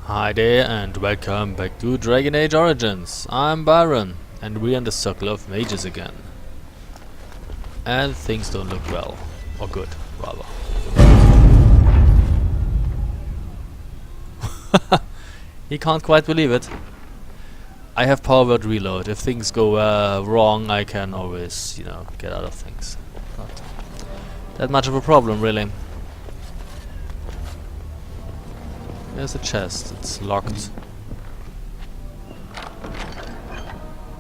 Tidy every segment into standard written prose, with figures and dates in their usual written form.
Hi there and welcome back to Dragon Age Origins. I'm Byron and we're in the Circle of Mages again. And things don't look well. Or good, rather. He can't quite believe it. I have power word reload. If things go wrong, I can always, get out of things. Not that much of a problem, really. There's a chest. It's locked.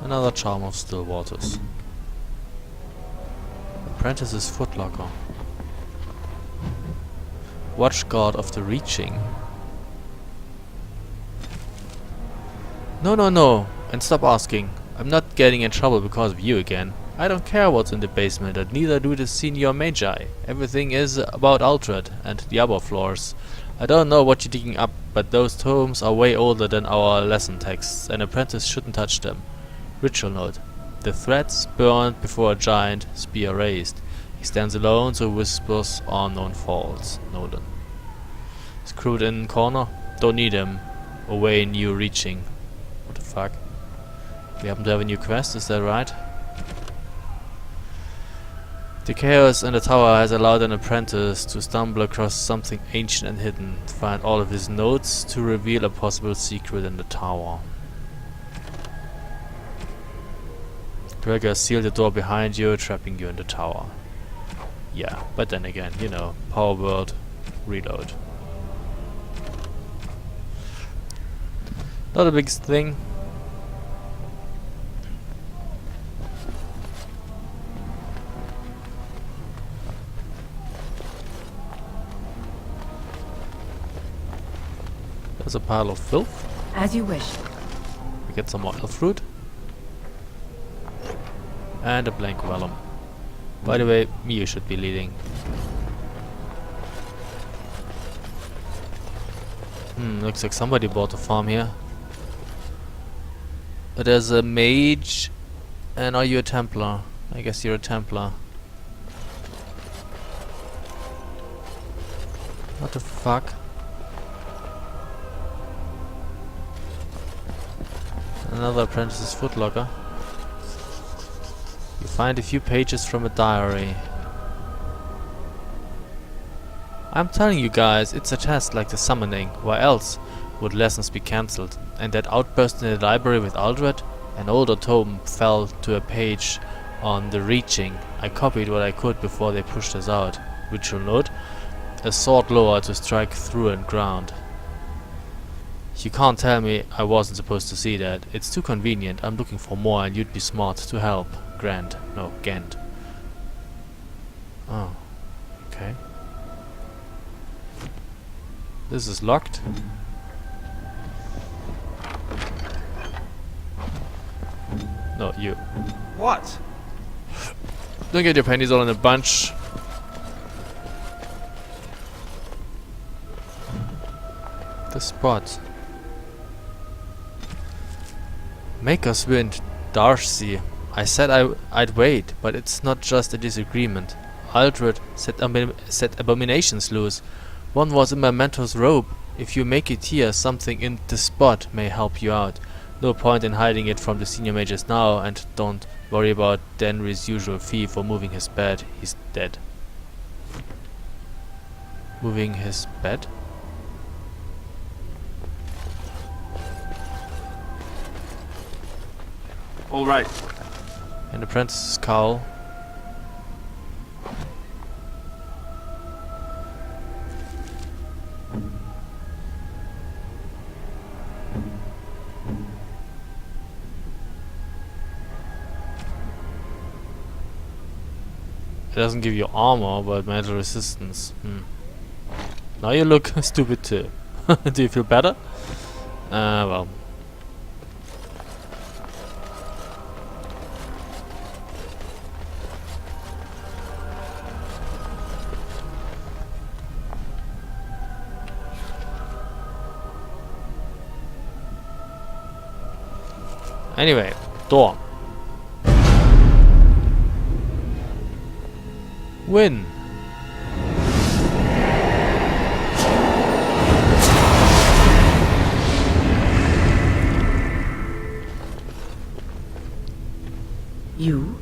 Another charm of still waters. Apprentice's footlocker. Watchguard of the reaching. No. And stop asking. I'm not getting in trouble because of you again. I don't care what's in the basement, and neither do the senior magi. Everything is about Aldred and the upper floors. I don't know what you're digging up, but those tomes are way older than our lesson texts. An apprentice shouldn't touch them. Ritual note. The threads burned before a giant, spear raised. He stands alone, so whispers unknown falls. Nolan. Screwed in corner? Don't need him. Away new reaching. What the fuck? We happen to have a new quest, is that right? The chaos in the tower has allowed an apprentice to stumble across something ancient and hidden, to find all of his notes, to reveal a possible secret in the tower. Gregor sealed the door behind you, trapping you in the tower. Yeah, but then again, power word, reload. Not the biggest thing. There's a pile of filth. As you wish. We get some more elf fruit. And a blank vellum. By the way, you should be leading. Looks like somebody bought a farm here. There's a mage. And are you a Templar? I guess you're a Templar. What the fuck? Another apprentice's footlocker. You find a few pages from a diary. I'm telling you guys, it's a test like the summoning. Why else would lessons be cancelled? And that outburst in the library with Aldred? An older tome fell to a page on the reaching. I copied what I could before they pushed us out. Ritual note. A sword lower to strike through and ground. You can't tell me I wasn't supposed to see that. It's too convenient. I'm looking for more and you'd be smart to help. Grant. No, Gent. Oh. Okay. This is locked. No, you. What? Don't get your panties all in a bunch. The spot. Maker's Wind, Darcy. I said I'd wait, but it's not just a disagreement. Aldred set abominations loose. One was in my mentor's robe. If you make it here, something in the spot may help you out. No point in hiding it from the senior mages now, and don't worry about Denry's usual fee for moving his bed. He's dead. Moving his bed? All right. An apprentice's cowl. It doesn't give you armor, but mental resistance. Now you look stupid too. Do you feel better? Well. Anyway, door. Win. You?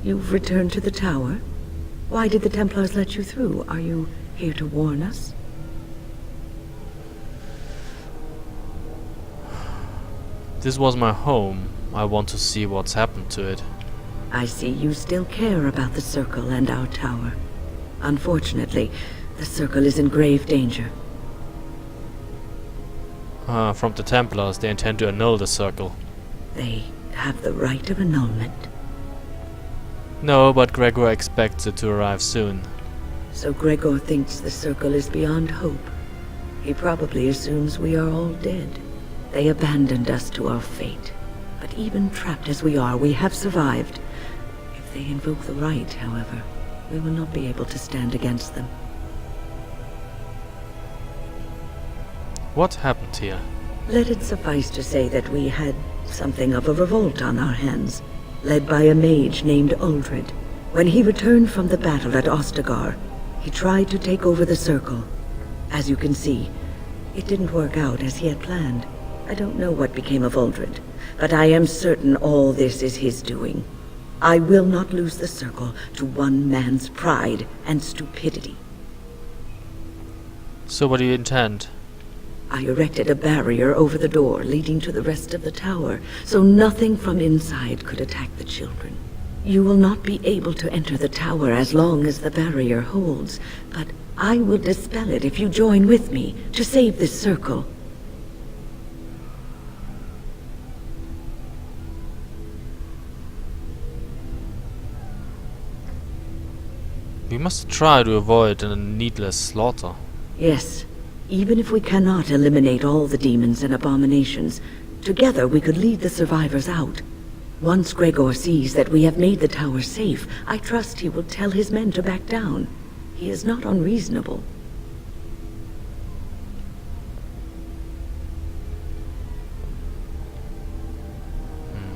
You've returned to the tower? Why did the Templars let you through? Are you here to warn us? This was my home. I want to see what's happened to it. I see you still care about the Circle and our tower. Unfortunately, the Circle is in grave danger. From the Templars, they intend to annul the Circle. They have the right of annulment. No, but Gregor expects it to arrive soon. So Gregor thinks the Circle is beyond hope. He probably assumes we are all dead. They abandoned us to our fate. But even trapped as we are, we have survived. If they invoke the right, however, we will not be able to stand against them. What happened here? Let it suffice to say that we had something of a revolt on our hands, led by a mage named Uldred. When he returned from the battle at Ostagar, he tried to take over the Circle. As you can see, it didn't work out as he had planned. I don't know what became of Uldred, but I am certain all this is his doing. I will not lose the Circle to one man's pride and stupidity. So what do you intend? I erected a barrier over the door leading to the rest of the tower, so nothing from inside could attack the children. You will not be able to enter the tower as long as the barrier holds, but I will dispel it if you join with me to save this Circle. We must try to avoid a needless slaughter. Yes, even if we cannot eliminate all the demons and abominations, together we could lead the survivors out. Once Gregor sees that we have made the tower safe, I trust he will tell his men to back down. He is not unreasonable.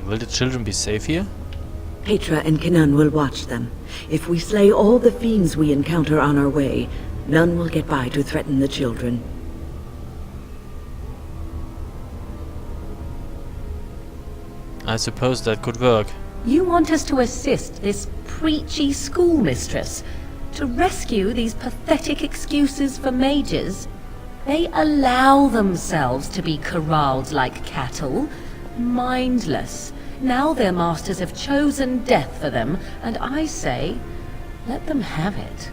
Will the children be safe here? Petra and Kinan will watch them. If we slay all the fiends we encounter on our way, none will get by to threaten the children. I suppose that could work. You want us to assist this preachy schoolmistress to rescue these pathetic excuses for mages? They allow themselves to be corralled like cattle, mindless. Now their masters have chosen death for them, and I say, let them have it.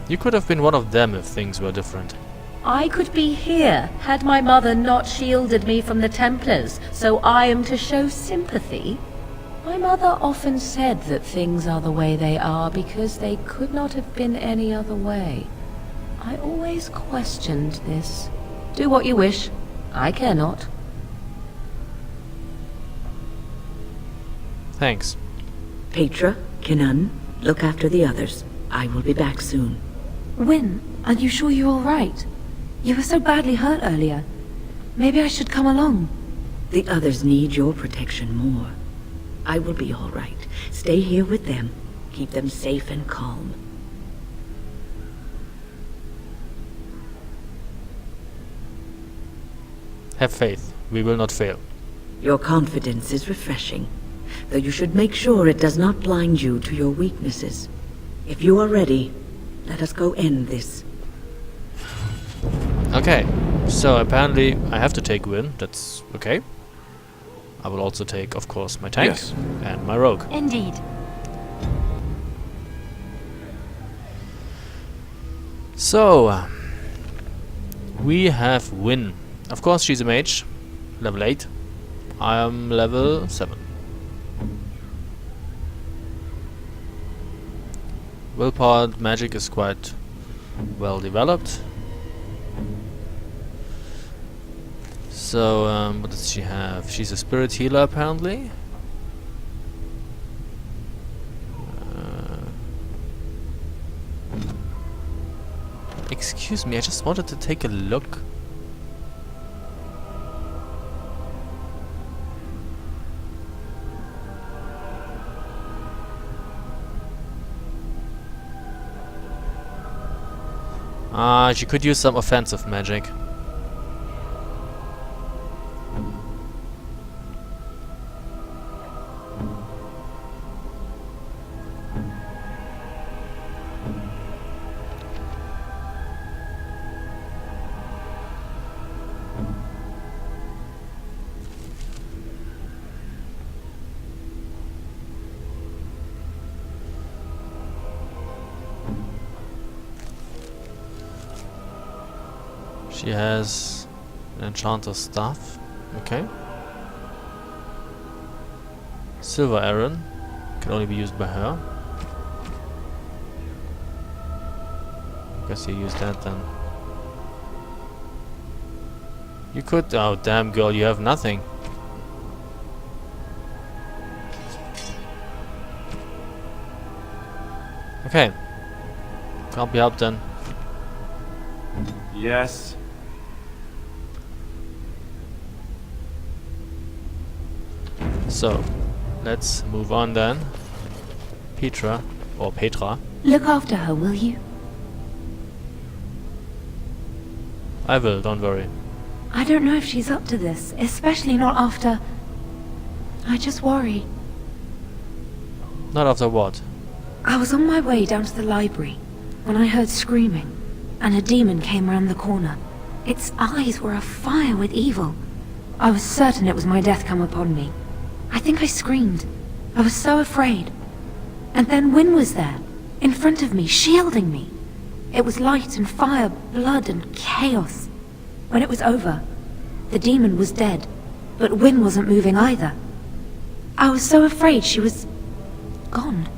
You could have been one of them if things were different. I could be here had my mother not shielded me from the Templars, so I am to show sympathy. My mother often said that things are the way they are because they could not have been any other way. I always questioned this. Do what you wish. I care not. Thanks. Petra, Kinan, look after the others. I will be back soon. Wyn, are you sure you're all right? You were so badly hurt earlier. Maybe I should come along. The others need your protection more. I will be all right. Stay here with them. Keep them safe and calm. Have faith. We will not fail. Your confidence is refreshing, though you should make sure it does not blind you to your weaknesses. If you are ready, let us go end this. Okay, so apparently I have to take Win. That's okay. I will also take, of course, my tank Yes. and my rogue. Indeed. So, we have Win. Of course, she's a mage, level 8. I am level 7. Willpower magic is quite well developed. So, what does she have? She's a spirit healer, apparently. Excuse me, I just wanted to take a look. She could use some offensive magic. She has an enchanter's staff. Okay. Silver Arrow can only be used by her. Guess you use that then. You could. Oh, damn, girl, you have nothing. Okay. Can't be helped then. Yes. So, let's move on then. Petra, or Petra. Look after her, will you? I will, don't worry. I don't know if she's up to this, especially not after... I just worry. Not after what? I was on my way down to the library when I heard screaming, and a demon came around the corner. Its eyes were afire with evil. I was certain it was my death come upon me. I think I screamed. I was so afraid. And then Wynne was there, in front of me, shielding me. It was light and fire, blood and chaos. When it was over, the demon was dead, but Wynne wasn't moving either. I was so afraid she was... gone.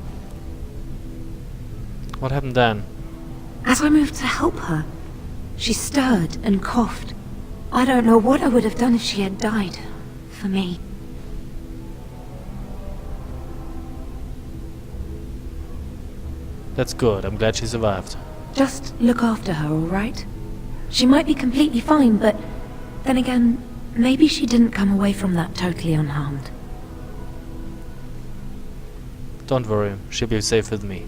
What happened then? As I moved to help her, she stirred and coughed. I don't know what I would have done if she had died. For me. That's good, I'm glad she survived. Just look after her, alright? She might be completely fine, but then again, maybe she didn't come away from that totally unharmed. Don't worry, she'll be safe with me.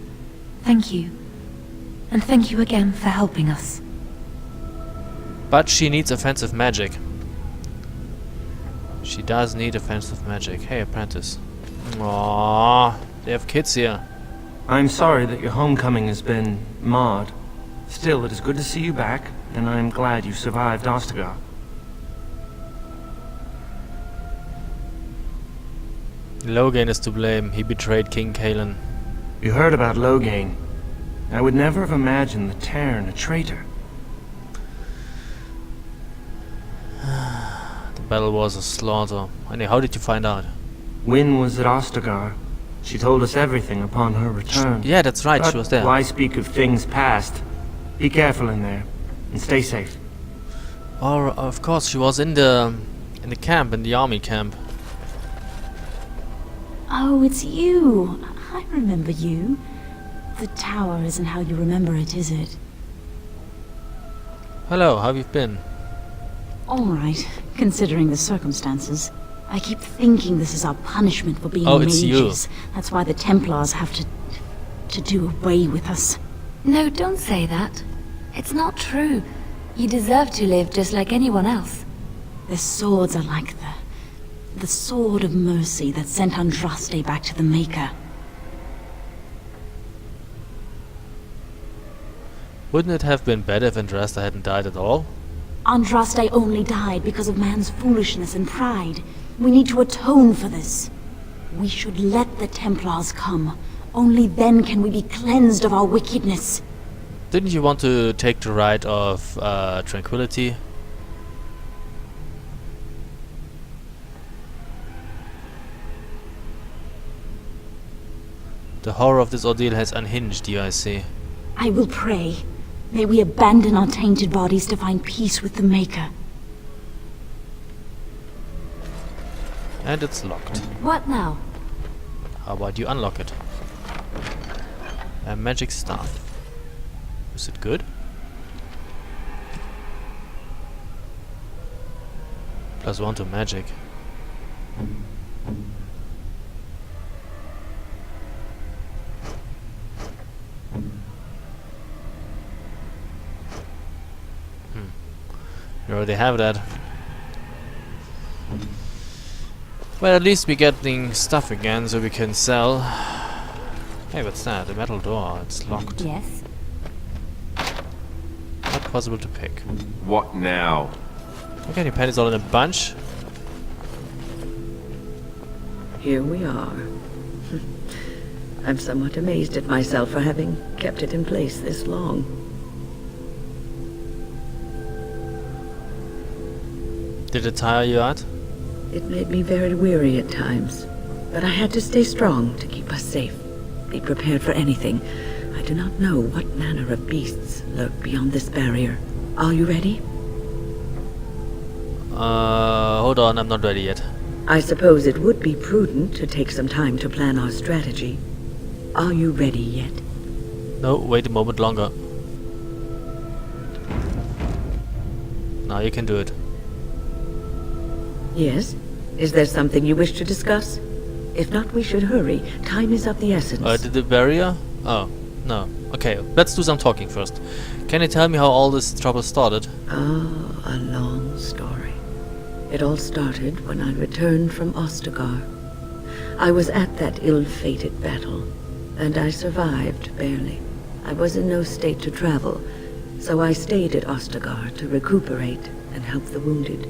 Thank you. And thank you again for helping us. But she needs offensive magic. She does need offensive magic. Hey, apprentice. Aww, they have kids here. I'm sorry that your homecoming has been marred. Still, it is good to see you back, and I'm glad you survived Ostagar. Logan is to blame. He betrayed King Kalen. You heard about Loghain. I would never have imagined the Terran a traitor. The battle was a slaughter. Anyway, how did you find out? Wynne was at Ostagar. She told us everything upon her return. Yeah, that's right, But she was there. why speak of things past? Be careful in there, and stay safe. Or, of course, she was in the camp, in the army camp. Oh, it's you. I remember you. The tower isn't how you remember it, is it? Hello, how have you been? All right, considering the circumstances. I keep thinking this is our punishment for being Oh, it's mages. you. That's why the Templars have to do away with us. No, don't say that. It's not true. You deserve to live just like anyone else. Their swords are like the sword of mercy that sent Andraste back to the Maker. Wouldn't it have been better if Andrasta hadn't died at all? Andraste only died because of man's foolishness and pride. We need to atone for this. We should let the Templars come. Only then can we be cleansed of our wickedness. Didn't you want to take the rite of tranquility? The horror of this ordeal has unhinged you, I see. I will pray. May we abandon our tainted bodies to find peace with the Maker. And it's locked. What now? How about you unlock it? A magic staff. Is it good? +1 to magic. You already have that. Well, at least we're getting stuff again so we can sell. Hey, what's that? A metal door. It's locked. Yes? Not possible to pick. What now? Okay, your pennies all in a bunch. Here we are. I'm somewhat amazed at myself for having kept it in place this long. Did it tire you out? It made me very weary at times, but I had to stay strong to keep us safe. Be prepared for anything. I do not know what manner of beasts lurk beyond this barrier. Are you ready? Hold on, I'm not ready yet. I suppose it would be prudent to take some time to plan our strategy. Are you ready yet? No, wait a moment longer. Now you can do it. Yes? Is there something you wish to discuss? If not, we should hurry. Time is of the essence. Did the barrier? Oh, no. Okay, let's do some talking first. Can you tell me how all this trouble started? Ah, a long story. It all started when I returned from Ostagar. I was at that ill-fated battle, and I survived, barely. I was in no state to travel, so I stayed at Ostagar to recuperate and help the wounded.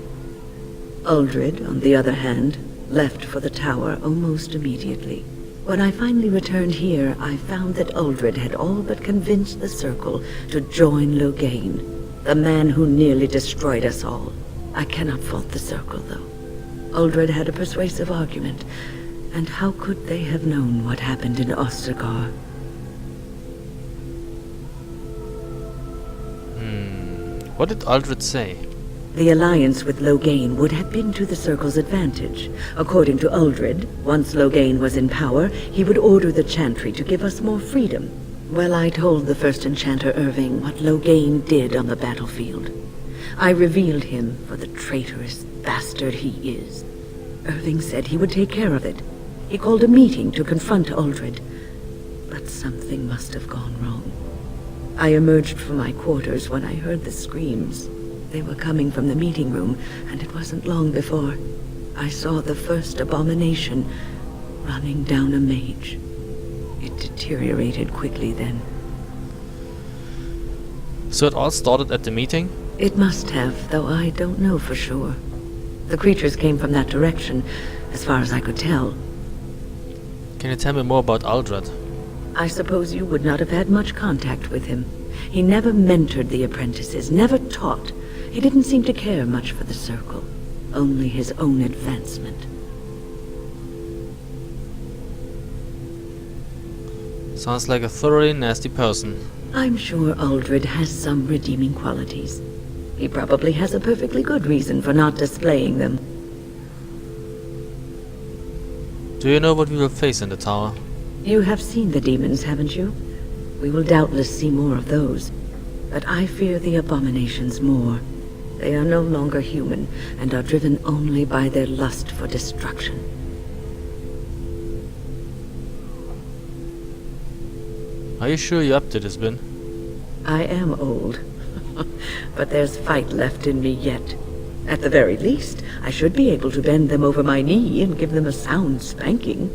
Uldred, on the other hand, left for the tower almost immediately. When I finally returned here, I found that Uldred had all but convinced the Circle to join Loghain, the man who nearly destroyed us all. I cannot fault the Circle, though. Uldred had a persuasive argument, and how could they have known what happened in Ostagar? What did Uldred say? The alliance with Loghain would have been to the Circle's advantage. According to Uldred, once Loghain was in power, he would order the Chantry to give us more freedom. Well, I told the first enchanter Irving what Loghain did on the battlefield. I revealed him for the traitorous bastard he is. Irving said he would take care of it. He called a meeting to confront Uldred. But something must have gone wrong. I emerged from my quarters when I heard the screams. They were coming from the meeting room, and it wasn't long before I saw the first abomination running down a mage. It deteriorated quickly then. So it all started at the meeting? It must have, though I don't know for sure. The creatures came from that direction, as far as I could tell. Can you tell me more about Uldred? I suppose you would not have had much contact with him. He never mentored the apprentices, never taught. He didn't seem to care much for the Circle, only his own advancement. Sounds like a thoroughly nasty person. I'm sure Uldred has some redeeming qualities. He probably has a perfectly good reason for not displaying them. Do you know what we will face in the tower? You have seen the demons, haven't you? We will doubtless see more of those. But I fear the abominations more. They are no longer human, and are driven only by their lust for destruction. Are you sure you're up to this, Ben? I am old, but there's fight left in me yet. At the very least, I should be able to bend them over my knee and give them a sound spanking.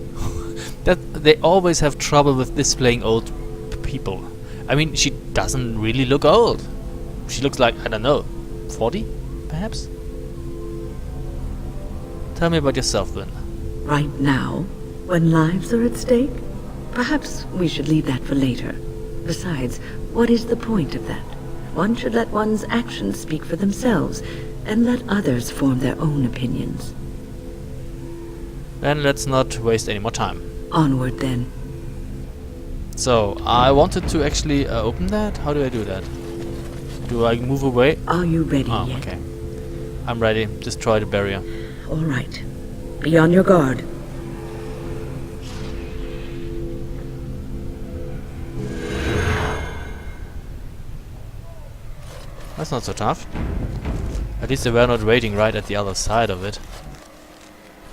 That they always have trouble with displaying old people. I mean, she doesn't really look old. She looks like, I don't know, 40, perhaps? Tell me about yourself, then. Right now, when lives are at stake? Perhaps we should leave that for later. Besides, what is the point of that? One should let one's actions speak for themselves, and let others form their own opinions. Then let's not waste any more time. Onward, then. So, I wanted to actually open that. How do I do that? Do I move away? Are you ready Oh, yet? okay. I'm ready. Destroy the barrier. All right. Be on your guard. That's not so tough. At least they were not waiting right at the other side of it.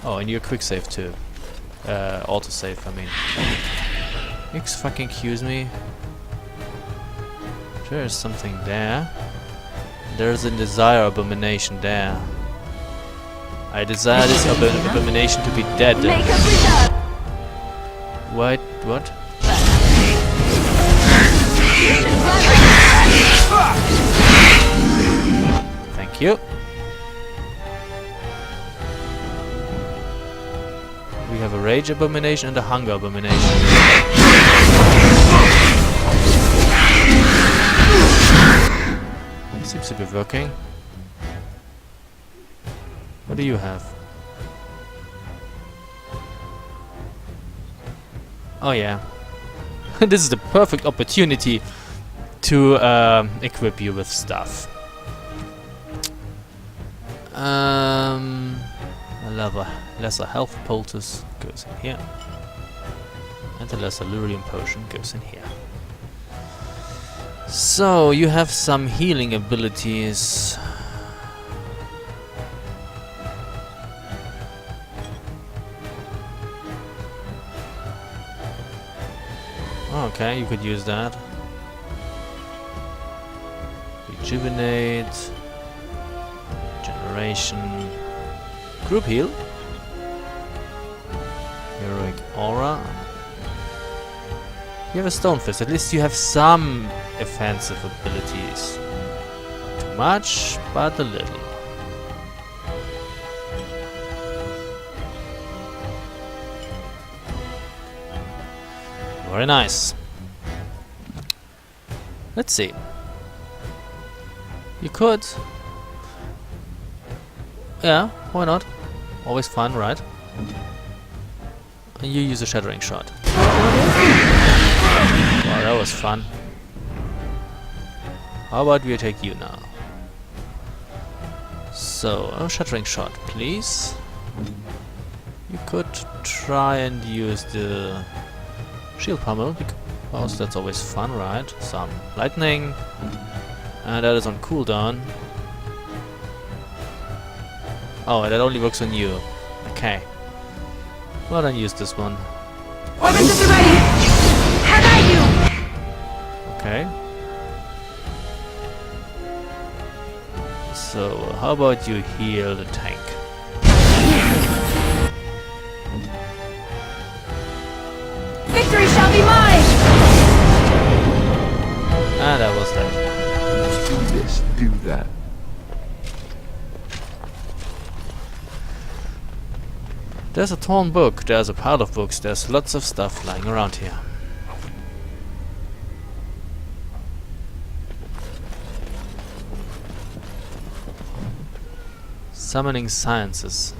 Oh, and you're quick save too. Auto save, I mean. Excuse me. There's something there. There's a desire abomination there. I desire this abomination to be dead. Wait, what? Thank you. We have a rage abomination and a hunger abomination. Seems to be working. What do you have? Oh yeah. This is the perfect opportunity to equip you with stuff. A lesser health poultice goes in here. And the lesser lyrium potion goes in here. So, you have some healing abilities. Okay, you could use that. Rejuvenate. Generation. Group heal. Heroic aura. You have a stone fist. At least you have some offensive abilities. Not too much, but a little. Very nice. Let's see. You could. Yeah, why not? Always fun, right? And you use a shattering shot. Wow, that was fun. How about we take you now? So, a shattering shot, please. You could try and use the shield pummel, because that's always fun, right? Some lightning, and that is on cooldown. Oh, that only works on you. Okay. Well, then use this one. Weapons at the ready! How about you? Okay. So, how about you heal the tank? Victory shall be mine! Ah, that was that. Do this, do that. There's a torn book, there's a pile of books, there's lots of stuff lying around here. Summoning Sciences.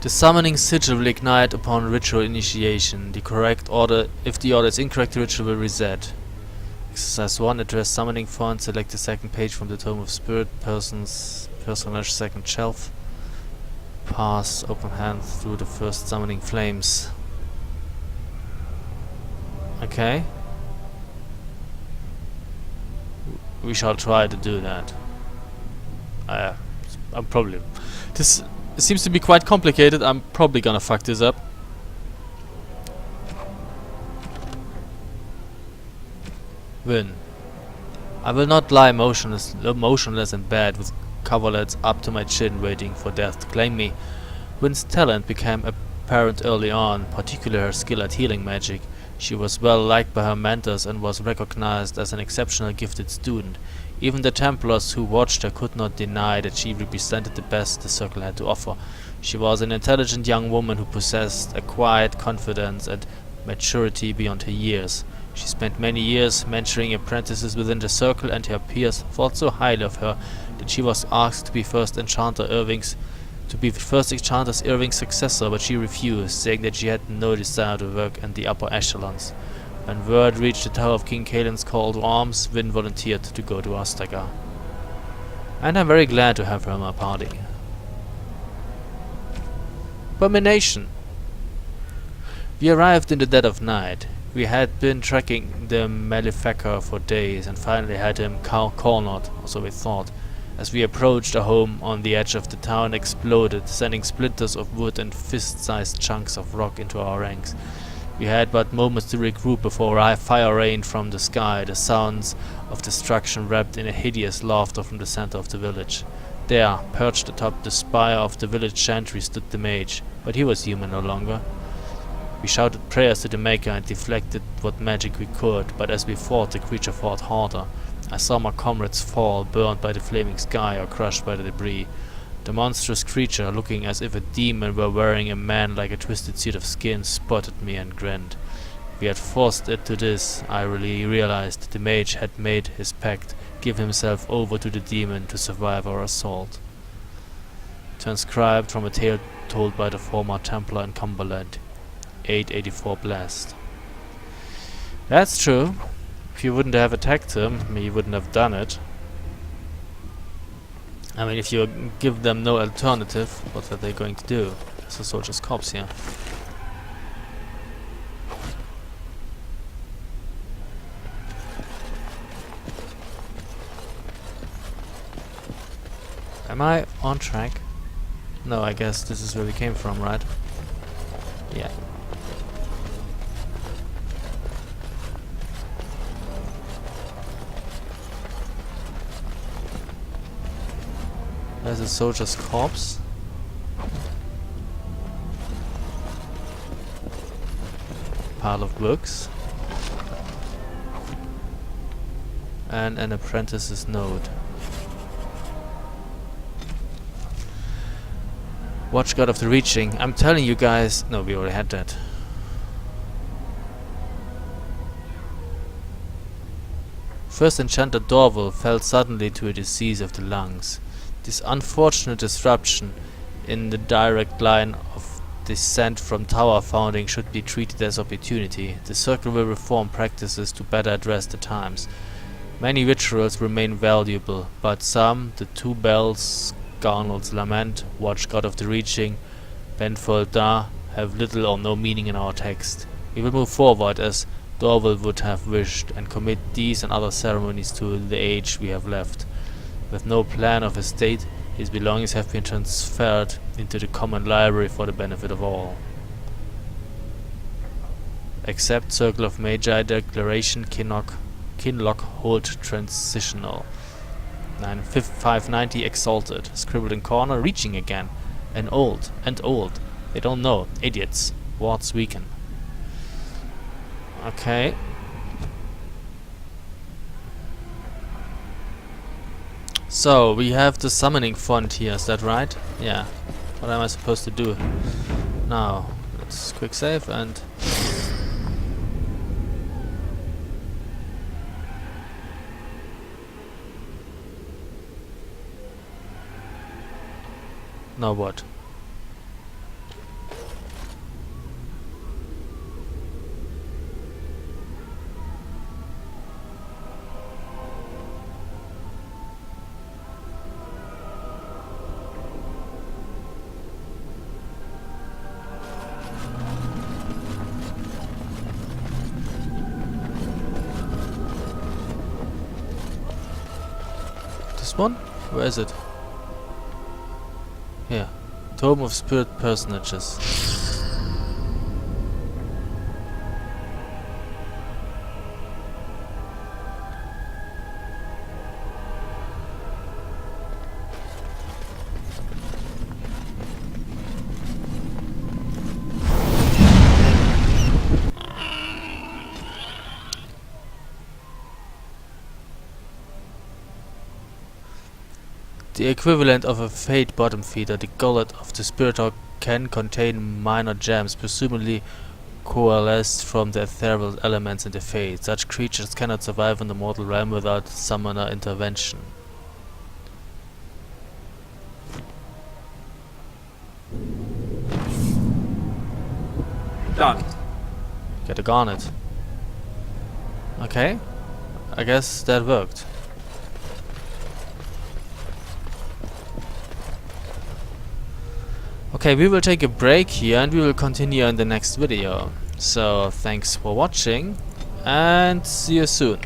The summoning sigil will ignite upon ritual initiation. The correct order, if the order is incorrect, the ritual will reset. Exercise 1, address summoning font, select the second page from the Tome of Spirit, personage second shelf. Pass open hand through the first summoning flames. Okay. We shall try to do that. I'm probably... This seems to be quite complicated, I'm probably gonna fuck this up. Win. I will not lie motionless in bed with coverlets up to my chin waiting for death to claim me. Win's talent became apparent early on, particularly her skill at healing magic. She was well liked by her mentors and was recognized as an exceptionally gifted student. Even the Templars who watched her could not deny that she represented the best the circle had to offer. She was an intelligent young woman who possessed a quiet confidence and maturity beyond her years. She spent many years mentoring apprentices within the circle, and her peers thought so highly of her that she was asked to be first enchanter Irving's successor, but she refused, saying that she had no desire to work in the upper echelons. When word reached the Tower of King Kaelin's call to arms, Vin volunteered to go to Ostagar. And I'm very glad to have her in my party. Abomination. We arrived in the dead of night. We had been tracking the Maleficar for days and finally had him cornered, or so we thought. As we approached, a home on the edge of the town exploded, sending splinters of wood and fist-sized chunks of rock into our ranks. We had but moments to regroup before fire rained from the sky, the sounds of destruction wrapped in a hideous laughter from the center of the village. There, perched atop the spire of the village chantry, stood the mage, but he was human no longer. We shouted prayers to the Maker and deflected what magic we could, but as we fought, the creature fought harder. I saw my comrades fall, burned by the flaming sky or crushed by the debris. The monstrous creature, looking as if a demon were wearing a man like a twisted suit of skin, spotted me and grinned. We had forced it to this. I really realized the mage had made his pact, give himself over to the demon to survive our assault. Transcribed from a tale told by the former Templar in Cumberland, 884 Blast. That's true. If you wouldn't have attacked him, he wouldn't have done it. I mean, if you give them no alternative, what are they going to do? There's a soldier's corpse here. Am I on track? No, I guess this is where we came from, right? Yeah. There's a soldier's corpse. Pile of books. And an apprentice's note. Watch God of the Reaching. I'm telling you guys... No, we already had that. First enchanter Dorval fell suddenly to a disease of the lungs. This unfortunate disruption in the direct line of descent from Tower founding should be treated as opportunity. The Circle will reform practices to better address the times. Many rituals remain valuable, but some, the Two Bells, Garnald's Lament, Watch God of the Reaching, Benfold Da, have little or no meaning in our text. We will move forward as Dorval would have wished, and commit these and other ceremonies to the age we have left. With no plan of estate, his belongings have been transferred into the common library for the benefit of all. Except Circle of Magi Declaration Kinlock Hold Transitional. 590 Exalted. Scribbled in corner, reaching again. And old. They don't know. Idiots. Wards weaken. Okay. So, we have the summoning font here, is that right? Yeah. What am I supposed to do? Now, let's quick save and... Now what? This one? Where is it? Here. Tome of Spirit Personages. The equivalent of a Fate bottom feeder, the gullet of the Spiritor can contain minor gems, presumably coalesced from the ethereal elements in the Fate. Such creatures cannot survive in the mortal realm without summoner intervention. Done. Get a garnet. Okay. I guess that worked. Okay, we will take a break here and we will continue in the next video. So, thanks for watching and see you soon.